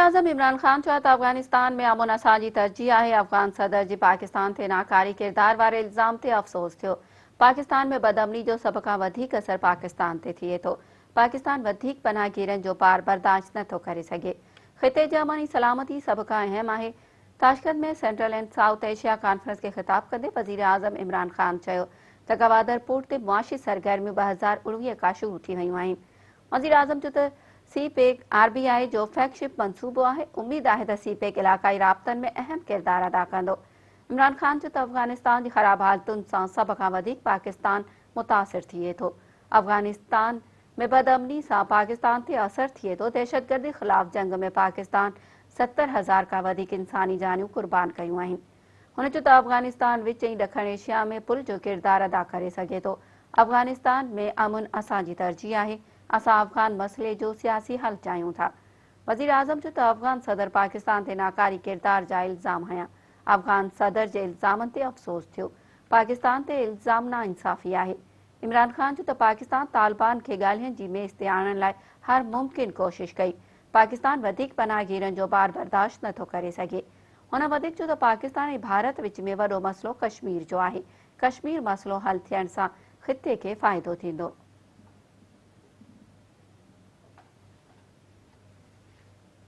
वज़ीर-ए-आज़म इमरान ख़ान चयो त अफ़ग़ानिस्तान में अमुन असांजी तरजीह आहे। अफ़ग़ान सदर जी पाकिस्तान ते नाकारी किरदार वारे इल्ज़ाम ते अफ़सोस थियो। पाकिस्तान में बदअमनी जो सभ खां वधीक असर पाकिस्तान ते थिए थो। पाकिस्तान वधीक पनाहगीरनि जो पार बर्दाश्त नथो करे सघे। ख़िते जी अमन ऐं सलामती सभ खां अहम आहे। ताशकंद में central and south Asia conference खे ख़िताब कंदे वज़ीर-ए-आज़म इमरान ख़ान चयो त गवादर पोर्ट ते मुआशी सरगर्मियूं 2019 खां शुरू थी वयूं आहिनि। वज़ीर-ए-आज़म चयो त सी-पेक आरबीआई जो फ्लैगशिप मंसूबो आहे। उम्मीद आहे त सी-पेक इलाक़ाई राब्तनि में अहम किरदार अदा कंदो। इमरान ख़ान चयो त अफ़ग़ानिस्तान जी ख़राब हालतुनि सां सभ खां वधीक पाकिस्तान मुतासिर थिए थो। अफ़ग़ानिस्तान में बदअमनी सां पाकिस्तान ते असर थिए थो। दहशतगर्दी ख़िलाफ़ जंग में पाकिस्तान 70,000 खां वधीक इंसानी जानियूं क़ुर्बान कयूं आहिनि। हुन चयो त अफ़ग़ानिस्तान विच ऐं ॾखण एशिया में पुल जो किरदार अदा करे सघे थो। अफ़ग़ानिस्तान में अमुन असांजी तरजीह आहे। असां अफ़ग़ान मसइले जो सियासी हल चाहियूं था। वज़ीर-ए-आज़म चयो त अफ़ग़ान सदर पाकिस्तान ते नाकारी किरदार जा इल्ज़ाम हया। अफ़ग़ान सदर जे इल्ज़ामनि ते अफ़सोस थियो। पाकिस्तान ते इल्ज़ाम नाइंसाफ़ी आहे। इमरान ख़ान चयो त पाकिस्तान तालिबान खे ॻाल्हियुनि जी मेज़ ते आणण लाइ हर मुमकिन कोशिश कई। पाकिस्तान वधीक पनाहगीरनि जो पार बर्दाश्त नथो करे सघे। हुन वधीक चयो त पाकिस्तान ऐं भारत विच में वॾो मसइलो कश्मीर जो आहे। कश्मीर मसइलो हल थियण सां ख़िते खे फ़ाइदो थींदो।